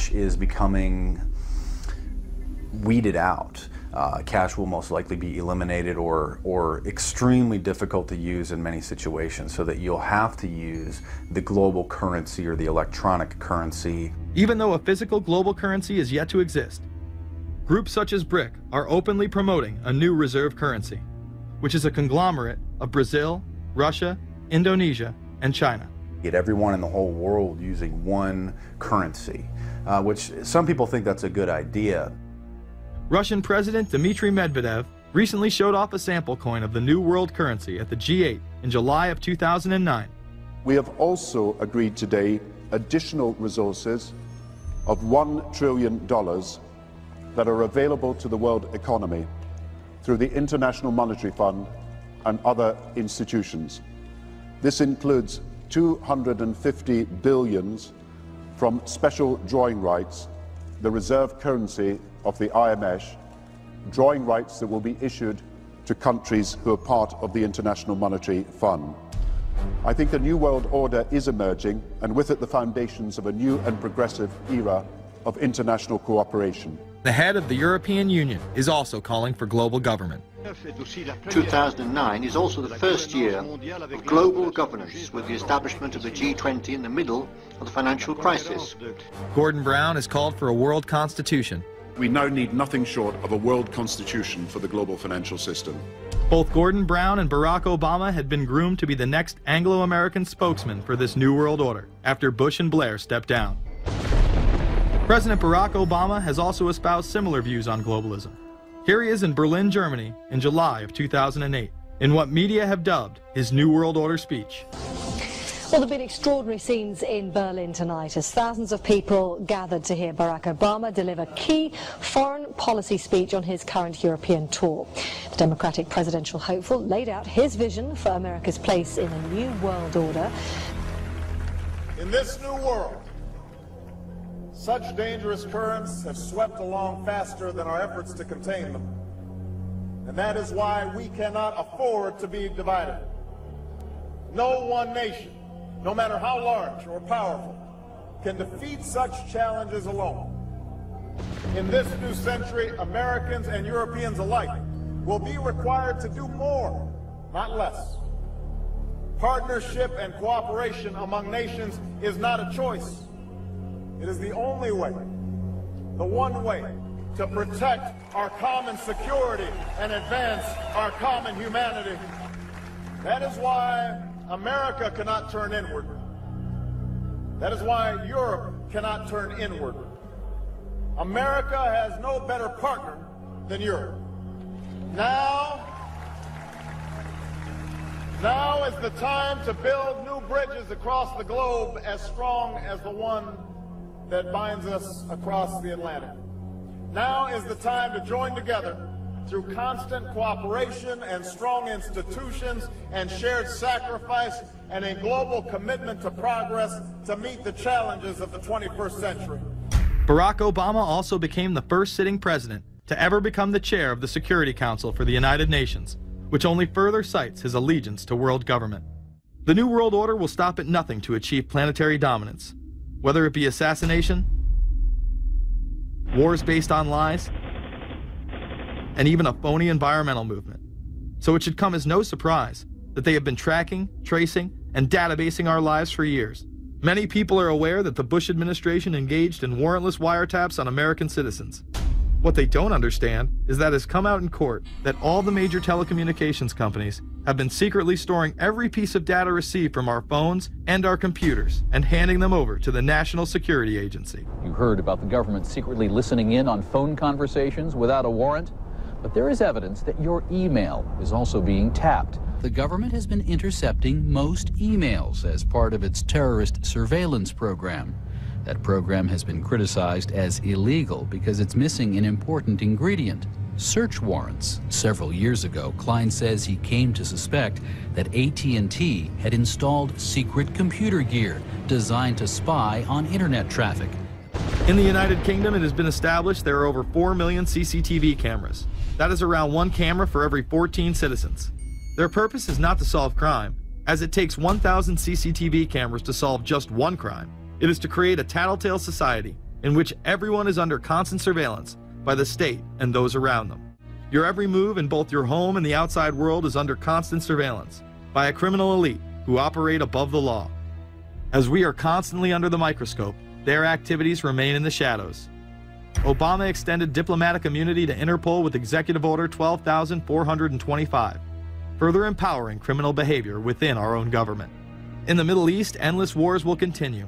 cash is becoming weeded out. Cash will most likely be eliminated or extremely difficult to use in many situations, so that you'll have to use the global currency or the electronic currency. Even though a physical global currency is yet to exist, groups such as BRIC are openly promoting a new reserve currency, which is a conglomerate of Brazil, Russia, Indonesia, and China. Get everyone in the whole world using one currency, which some people think that's a good idea. Russian President Dmitry Medvedev recently showed off a sample coin of the new world currency at the G8 in July of 2009. We have also agreed today additional resources of $1 trillion that are available to the world economy through the International Monetary Fund and other institutions. This includes 250 billion from special drawing rights, the reserve currency of the IMF, drawing rights that will be issued to countries who are part of the International Monetary Fund. I think a new world order is emerging, and with it the foundations of a new and progressive era of international cooperation. The head of the European Union is also calling for global government. 2009 is also the first year of global governance, with the establishment of the G20 in the middle of the financial crisis. Gordon Brown has called for a world constitution. We now need nothing short of a world constitution for the global financial system. Both Gordon Brown and Barack Obama had been groomed to be the next Anglo-American spokesman for this new world order after Bush and Blair stepped down. President Barack Obama has also espoused similar views on globalism. Here he is in Berlin, Germany in July of 2008 in what media have dubbed his New World Order speech. Well, there have been extraordinary scenes in Berlin tonight as thousands of people gathered to hear Barack Obama deliver key foreign policy speech on his current European tour. The Democratic presidential hopeful laid out his vision for America's place in a new world order. In this new world, such dangerous currents have swept along faster than our efforts to contain them. And that is why we cannot afford to be divided. No one nation, no matter how large or powerful, can defeat such challenges alone. In this new century, Americans and Europeans alike will be required to do more, not less. Partnership and cooperation among nations is not a choice. It is the only way, the one way, to protect our common security and advance our common humanity. That is why America cannot turn inward. That is why Europe cannot turn inward. America has no better partner than Europe. Now is the time to build new bridges across the globe as strong as the one that binds us across the Atlantic. Now is the time to join together through constant cooperation and strong institutions and shared sacrifice and a global commitment to progress to meet the challenges of the 21st century. Barack Obama also became the first sitting president to ever become the chair of the Security Council for the United Nations, which only further cites his allegiance to world government. The New World Order will stop at nothing to achieve planetary dominance, whether it be assassination, wars based on lies, and even a phony environmental movement. So it should come as no surprise that they have been tracking, tracing, and databasing our lives for years. Many people are aware that the Bush administration engaged in warrantless wiretaps on American citizens. What they don't understand is that it's come out in court that all the major telecommunications companies have been secretly storing every piece of data received from our phones and our computers and handing them over to the National Security Agency. You heard about the government secretly listening in on phone conversations without a warrant, but there is evidence that your email is also being tapped. The government has been intercepting most emails as part of its terrorist surveillance program. That program has been criticized as illegal because it's missing an important ingredient: search warrants. Several years ago, Klein says he came to suspect that AT&T had installed secret computer gear designed to spy on internet traffic. In the United Kingdom, it has been established there are over 4 million CCTV cameras. That is around 1 camera for every 14 citizens. Their purpose is not to solve crime, as it takes 1,000 CCTV cameras to solve just one crime. It is to create a tattletale society in which everyone is under constant surveillance by the state and those around them. Your every move in both your home and the outside world is under constant surveillance by a criminal elite who operate above the law. As we are constantly under the microscope, their activities remain in the shadows. Obama extended diplomatic immunity to Interpol with Executive Order 12,425, further empowering criminal behavior within our own government. In the Middle East, endless wars will continue.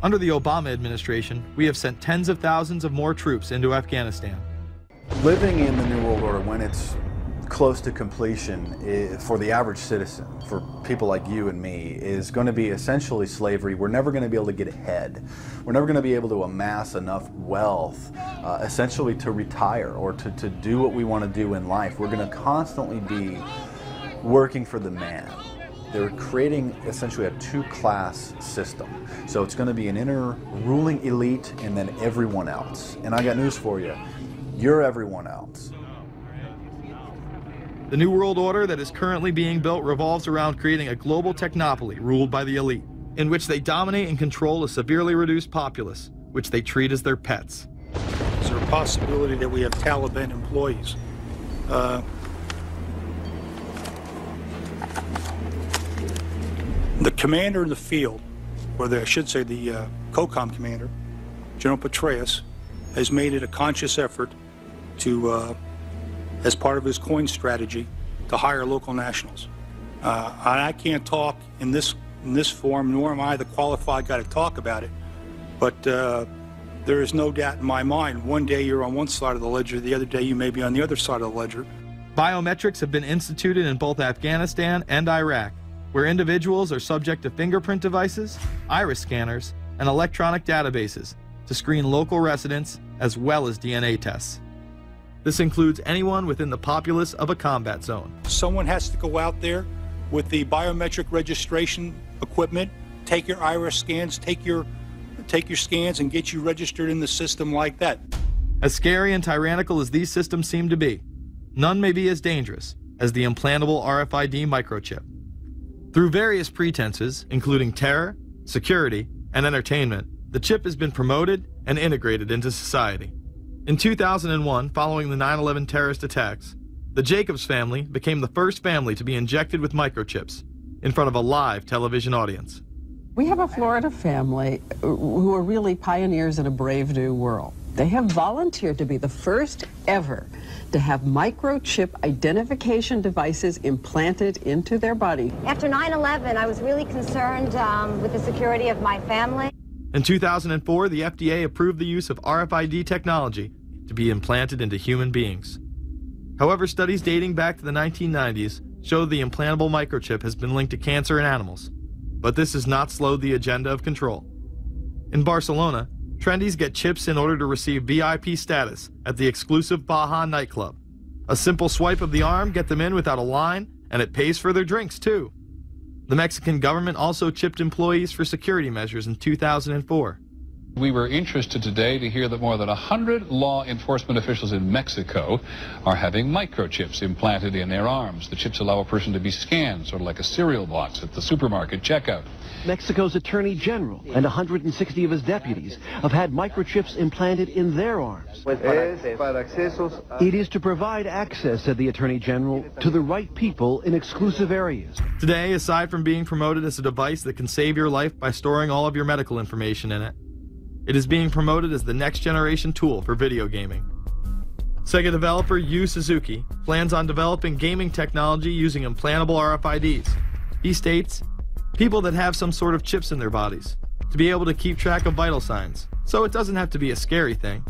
Under the Obama administration, we have sent tens of thousands of more troops into Afghanistan. Living in the New World Order, when it's close to completion, for the average citizen, for people like you and me, is going to be essentially slavery. We're never going to be able to get ahead. We're never going to be able to amass enough wealth, essentially to retire or to do what we want to do in life. We're going to constantly be working for the man. They're creating essentially a two-class system. So it's going to be an inner ruling elite and then everyone else. And I got news for you. You're everyone else. The New World Order that is currently being built revolves around creating a global technopoly ruled by the elite, in which they dominate and control a severely reduced populace, which they treat as their pets. Is there a possibility that we have Taliban employees? The commander in the field, or I should say the COCOM commander, General Petraeus, has made it a conscious effort to, as part of his coin strategy, to hire local nationals. I can't talk in this forum, nor am I the qualified guy to talk about it, but there is no doubt in my mind, one day you're on one side of the ledger, the other day you may be on the other side of the ledger. Biometrics have been instituted in both Afghanistan and Iraq, where individuals are subject to fingerprint devices, iris scanners, and electronic databases to screen local residents as well as DNA tests. This includes anyone within the populace of a combat zone. Someone has to go out there with the biometric registration equipment, take your iris scans, take your scans and get you registered in the system like that. As scary and tyrannical as these systems seem to be, none may be as dangerous as the implantable RFID microchip. Through various pretenses, including terror, security, and entertainment, the chip has been promoted and integrated into society. In 2001, following the 9/11 terrorist attacks, the Jacobs family became the first family to be injected with microchips in front of a live television audience. We have a Florida family who are really pioneers in a brave new world. They have volunteered to be the first ever to have microchip identification devices implanted into their body. After 9/11, I was really concerned with the security of my family. In 2004, the FDA approved the use of RFID technology to be implanted into human beings. However, studies dating back to the 1990s show the implantable microchip has been linked to cancer in animals, but this has not slowed the agenda of control. In Barcelona, trendies get chips in order to receive VIP status at the exclusive Baja nightclub. A simple swipe of the arm gets them in without a line, and it pays for their drinks too. The Mexican government also chipped employees for security measures in 2004. We were interested today to hear that more than 100 law enforcement officials in Mexico are having microchips implanted in their arms. The chips allow a person to be scanned, sort of like a cereal box at the supermarket checkout. Mexico's Attorney General and 160 of his deputies have had microchips implanted in their arms. It is to provide access, said the Attorney General, to the right people in exclusive areas. Today, aside from being promoted as a device that can save your life by storing all of your medical information in it, it is being promoted as the next generation tool for video gaming. Sega developer Yu Suzuki plans on developing gaming technology using implantable RFIDs. He states, people that have some sort of chips in their bodies, to be able to keep track of vital signs. So it doesn't have to be a scary thing,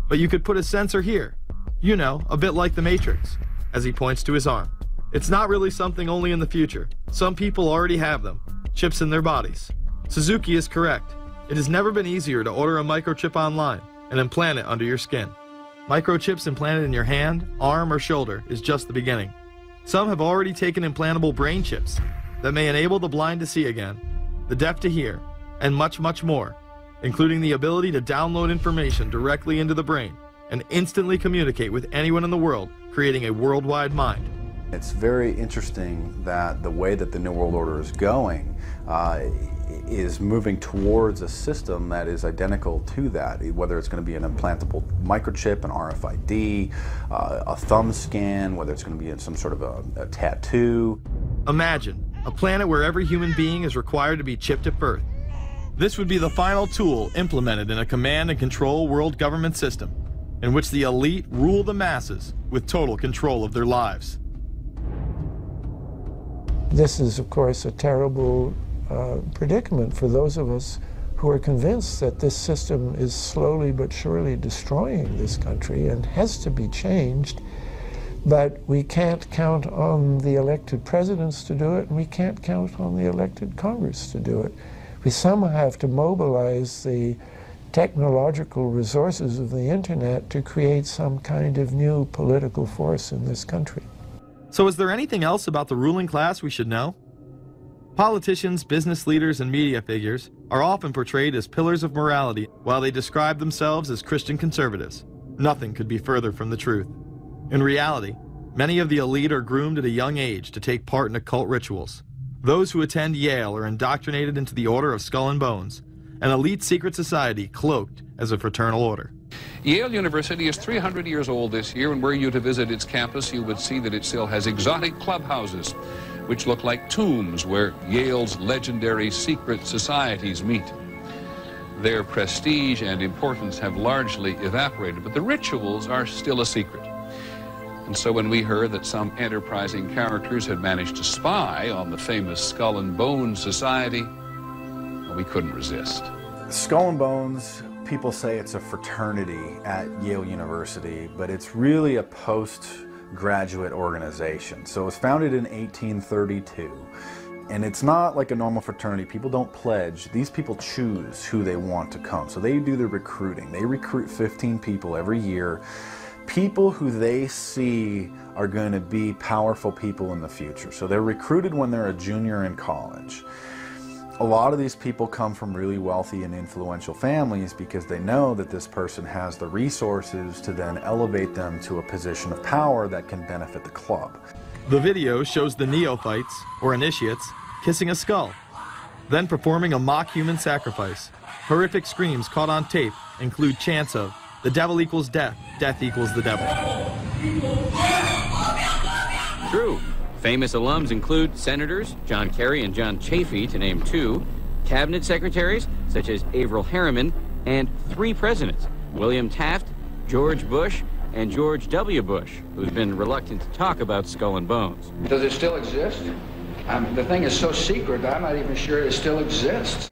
but you could put a sensor here, you know, a bit like the Matrix, as he points to his arm. It's not really something only in the future. Some people already have them, chips in their bodies. Suzuki is correct. It has never been easier to order a microchip online and implant it under your skin. Microchips implanted in your hand, arm, or shoulder is just the beginning. Some have already taken implantable brain chips that may enable the blind to see again, the deaf to hear, and much, much more, including the ability to download information directly into the brain and instantly communicate with anyone in the world, creating a worldwide mind. It's very interesting that the way that the New World Order is going, is moving towards a system that is identical to that, whether it's going to be an implantable microchip, an RFID, a thumb scan, whether it's going to be in some sort of a tattoo. Imagine a planet where every human being is required to be chipped at birth. This would be the final tool implemented in a command and control world government system in which the elite rule the masses with total control of their lives. This is, of course, a terrible predicament for those of us who are convinced that this system is slowly but surely destroying this country and has to be changed. But we can't count on the elected presidents to do it, and we can't count on the elected Congress to do it. We somehow have to mobilize the technological resources of the internet to create some kind of new political force in this country. So is there anything else about the ruling class we should know? Politicians, business leaders, and media figures are often portrayed as pillars of morality while they describe themselves as Christian conservatives. Nothing could be further from the truth. In reality, many of the elite are groomed at a young age to take part in occult rituals. Those who attend Yale are indoctrinated into the Order of Skull and Bones, an elite secret society cloaked as a fraternal order. Yale University is 300 years old this year, and were you to visit its campus, you would see that it still has exotic clubhouses, which look like tombs where Yale's legendary secret societies meet. Their prestige and importance have largely evaporated, but the rituals are still a secret. And so when we heard that some enterprising characters had managed to spy on the famous Skull and Bones Society, well, we couldn't resist. Skull and Bones, people say it's a fraternity at Yale University, but it's really a postgraduate organization. So it was founded in 1832, and it's not like a normal fraternity. People don't pledge. These people choose who they want to come. So they do the recruiting. They recruit 15 people every year, people who they see are going to be powerful people in the future. So they're recruited when they're a junior in college. A lot of these people come from really wealthy and influential families because they know that this person has the resources to then elevate them to a position of power that can benefit the club. The video shows the neophytes, or initiates, kissing a skull, then performing a mock human sacrifice. Horrific screams caught on tape include chants of, "The devil equals death, death equals the devil." True. Famous alums include Senators John Kerry and John Chafee, to name two, cabinet secretaries such as Averell Harriman, and 3 presidents, William Taft, George Bush, and George W. Bush, who's been reluctant to talk about Skull and Bones. Does it still exist? The thing is so secret, I'm not even sure it still exists.